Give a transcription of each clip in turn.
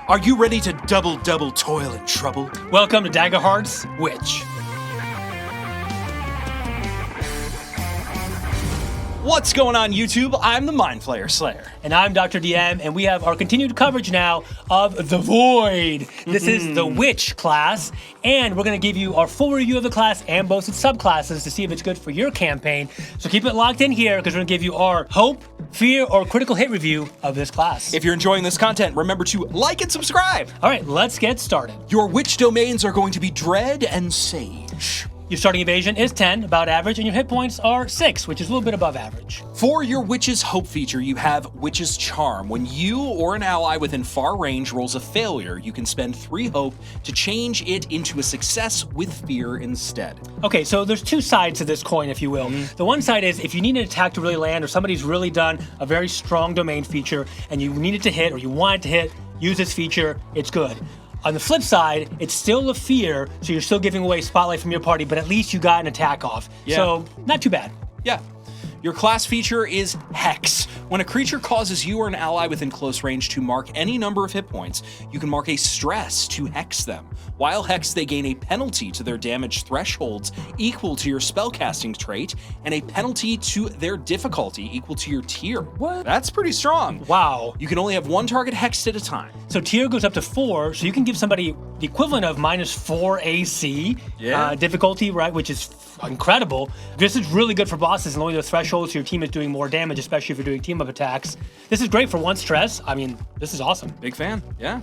Are you ready to double toil and trouble? Welcome to Daggerheart's Witch. What's going on, YouTube? I'm the Mind Flayer Slayer. And I'm Dr. DM, and we have our continued coverage now of The Void. This is the Witch class, and we're going to give you our full review of the class and both its subclasses to see if it's good for your campaign. So keep it locked in here, because we're going to give you our hope, fear, or critical hit review of this class. If you're enjoying this content, remember to like and subscribe. All right, let's get started. Your witch domains are going to be Dread and Sage. Your starting evasion is 10, about average, and your hit points are 6, which is a little bit above average. For your Witch's Hope feature, you have Witch's Charm. When you or an ally within far range rolls a failure, you can spend 3 hope to change it into a success with fear instead. Okay, so there's two sides to this coin, if you will. The one side is if you need an attack to really land, or somebody's really done a very strong domain feature, and you need it to hit, or you want it to hit, use this feature, it's good. On the flip side, it's still a fear, so you're still giving away spotlight from your party, but at least you got an attack off. Yeah. So, not too bad. Yeah. Your class feature is Hex. When a creature causes you or an ally within close range to mark any number of hit points, you can mark a stress to hex them. While hexed, they gain a penalty to their damage thresholds equal to your spellcasting trait, and a penalty to their difficulty equal to your tier. What? That's pretty strong. Wow. You can only have one target hexed at a time. So tier goes up to 4, so you can give somebody the equivalent of -4 AC difficulty, right, which is incredible. This is really good for bosses and lowering the thresholds so your team is doing more damage, especially if you're doing team-up attacks. This is great for 1 stress. I mean, this is awesome. Big fan, yeah.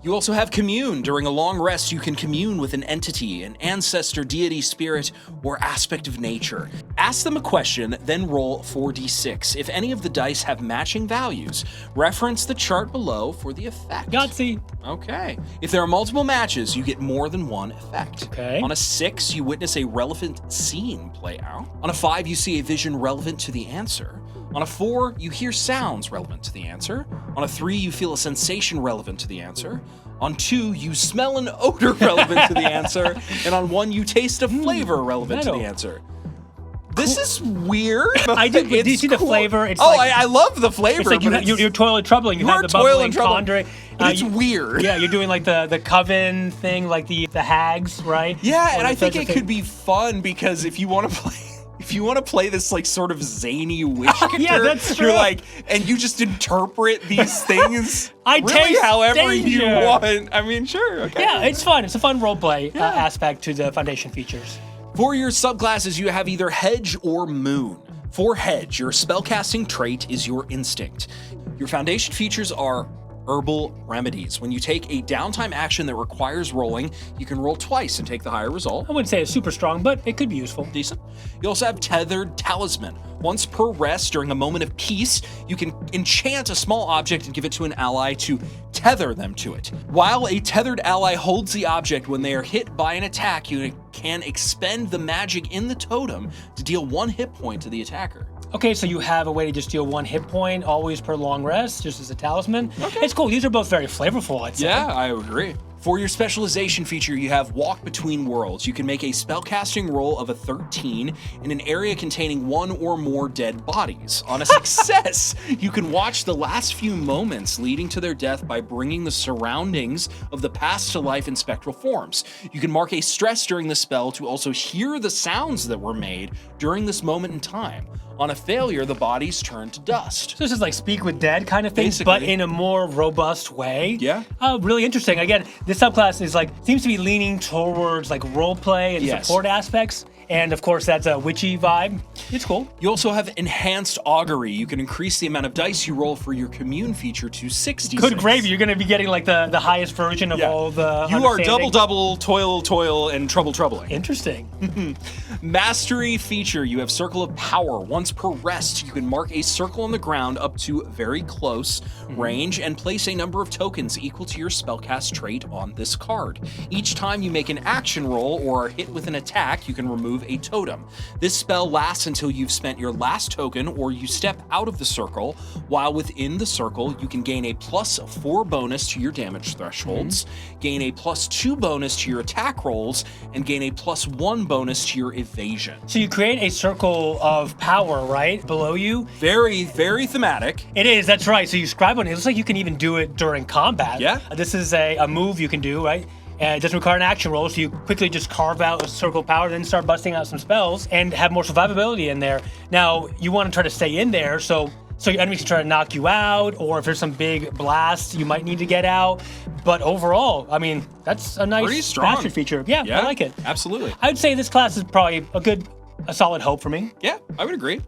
You also have Commune. During a long rest, you can commune with an entity, an ancestor, deity, spirit, or aspect of nature. Ask them a question, then roll 4d6. If any of the dice have matching values, reference the chart below for the effect. Yahtzee. Okay. If there are multiple matches, you get more than one effect. Okay. On a 6, you witness a relevant scene play out. On a 5, you see a vision relevant to the answer. On a 4, you hear sounds relevant to the answer. On a 3, you feel a sensation relevant to the answer. On 2, you smell an odor relevant to the answer. And on 1, you taste a flavor relevant to the answer. This is weird. I did. Did you see the flavor? It's I love the flavor. It's like you're toil and troubling. You have the bubbling, pondering. But it's weird. Yeah, you're doing like the coven thing, like the hags, right? Yeah, and I think it could be fun because if you want to play this like sort of zany witch character, yeah, that's true. You're like, and you just interpret these things really taste however danger. you want. I mean, sure. Okay. Yeah, it's fun. It's a fun roleplay aspect to the foundation features. For your subclasses, you have either Hedge or Moon. For Hedge, your spellcasting trait is your instinct. Your foundation features are Herbal, Remedies. When you take a downtime action that requires rolling, you can roll twice and take the higher result. I wouldn't say it's super strong, but it could be useful. Decent. You also have Tethered, Talisman. Once per rest, during a moment of peace, you can enchant a small object and give it to an ally to tether them to it. While a tethered ally holds the object, when they are hit by an attack, you can expend the magic in the totem to deal 1 hit point to the attacker. Okay, so you have a way to just deal 1 hit point, always per long rest, just as a talisman. Okay. It's cool. These are both very flavorful, I'd say. Yeah, I agree. For your specialization feature, you have Walk Between Worlds. You can make a spellcasting roll of a 13 in an area containing 1 or more dead bodies. On a success, you can watch the last few moments leading to their death by bringing the surroundings of the past to life in spectral forms. You can mark a stress during the spell to also hear the sounds that were made during this moment in time. On a failure, the bodies turn to dust. So this is like Speak with Dead kind of thing, Basically. but in a more robust way. Yeah. Really interesting. Again, this subclass is seems to be leaning towards like role play and support aspects. And of course, that's a witchy vibe. It's cool. You also have Enhanced Augury. You can increase the amount of dice you roll for your Commune feature to 66. Good gravy. You're going to be getting like the highest version of all the You are understanding. double, toil, and troubling. Interesting. Mastery feature. You have Circle of Power. Once per rest, you can mark a circle on the ground up to very close range and place a number of tokens equal to your spellcast trait on this card. Each time you make an action roll or are hit with an attack, you can remove remove a totem. This spell lasts until you've spent your last token or you step out of the circle. While within the circle, you can gain a +4 bonus to your damage thresholds, gain a +2 bonus to your attack rolls, and gain a +1 bonus to your evasion. So you create a circle of power, right, below you? Very, very thematic. It is, that's right. So you scribe on it. It looks like you can even do it during combat. Yeah. This is a move you can do, right? And it doesn't require an action roll, so you quickly just carve out a circle of power, then start busting out some spells and have more survivability in there. Now, you want to try to stay in there, so your enemies can try to knock you out, or if there's some big blast you might need to get out. But overall, I mean, that's a nice Pretty strong mastery feature. Yeah, I like it. Absolutely. I'd say this class is probably a solid hope for me. Yeah, I would agree.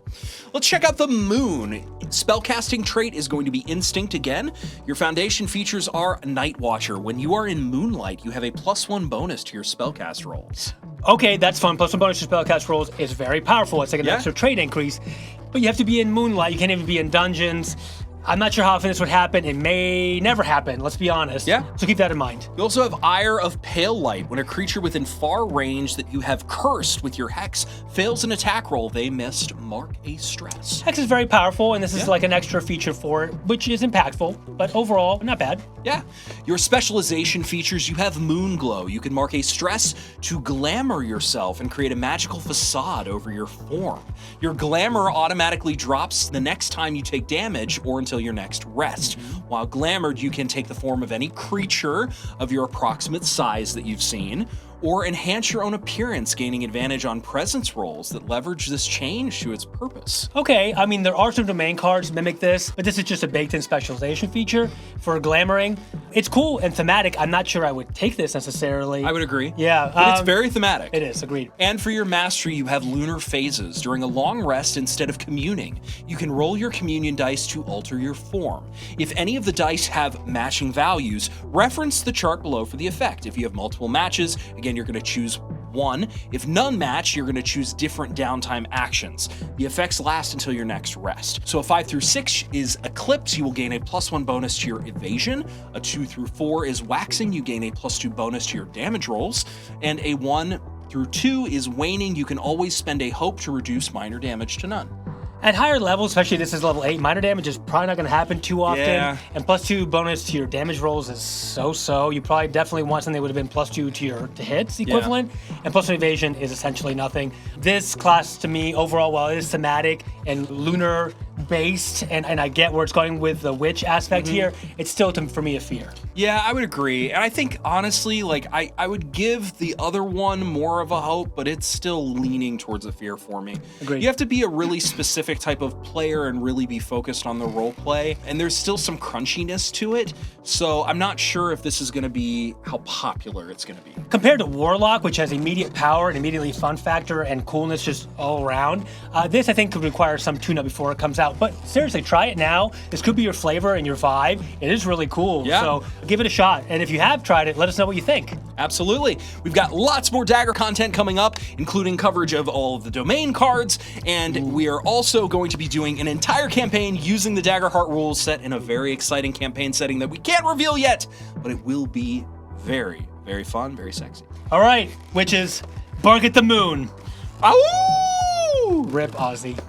Let's check out the Moon. Spellcasting trait is going to be Instinct again. Your foundation features are Night Watcher. When you are in Moonlight, you have a +1 bonus to your spellcast rolls. Okay, that's fun. +1 bonus to spellcast rolls is very powerful. It's like an extra trait increase. But you have to be in Moonlight. You can't even be in dungeons. I'm not sure how often this would happen. It may never happen, let's be honest. Yeah. So keep that in mind. You also have Ire of Pale Light. When a creature within far range that you have cursed with your hex fails an attack roll, they must mark a stress. Hex is very powerful, and this is like an extra feature for it, which is impactful, but overall, not bad. Yeah. Your specialization features, you have Moonglow. You can mark a stress to glamour yourself and create a magical facade over your form. Your glamour automatically drops the next time you take damage or until your next rest. While glamored, you can take the form of any creature of your approximate size that you've seen, or enhance your own appearance, gaining advantage on presence rolls that leverage this change to its purpose. Okay, I mean, there are some domain cards that mimic this, but this is just a baked-in specialization feature for glamoring. It's cool and thematic. I'm not sure I would take this necessarily. I would agree. Yeah. But it's very thematic. It is, agreed. And for your mastery, you have Lunar Phases. During a long rest, instead of communing, you can roll your communion dice to alter your form. If any of the dice have matching values, reference the chart below for the effect. If you have multiple matches, again, you're going to choose one. If none match, you're going to choose different downtime actions. The effects last until your next rest. So a 5 through 6 is Eclipse. You will gain a +1 bonus to your evasion. A 2 through 4 is Waxing. You gain a +2 bonus to your damage rolls. And a 1 through 2 is Waning. You can always spend a hope to reduce minor damage to none. At higher levels, especially this is level 8, minor damage is probably not going to happen too often. Yeah. And +2 bonus to your damage rolls is so-so. You probably definitely want something that would have been +2 to your hits equivalent. And +1 evasion is essentially nothing. This class, to me, overall, while it is thematic and lunar based, and I get where it's going with the witch aspect here, it's still, for me, a fear. Yeah, I would agree. And I think, honestly, like, I would give the other one more of a hope, but it's still leaning towards a fear for me. Agreed. You have to be a really specific type of player and really be focused on the role play, and there's still some crunchiness to it, so I'm not sure if this is going to be how popular it's going to be. Compared to Warlock, which has immediate power and immediately fun factor and coolness just all around, this I think could require some tune-up before it comes out. But seriously, try it now. This could be your flavor and your vibe. It is really cool. Yeah. So give it a shot. And if you have tried it, let us know what you think. Absolutely. We've got lots more Dagger content coming up, including coverage of all of the domain cards, and we are also going to be doing an entire campaign using the Daggerheart rules set in a very exciting campaign setting that we can't reveal yet, but it will be very, very fun, very sexy. All right, witches, bark at the moon. Ow! Rip Ozzy.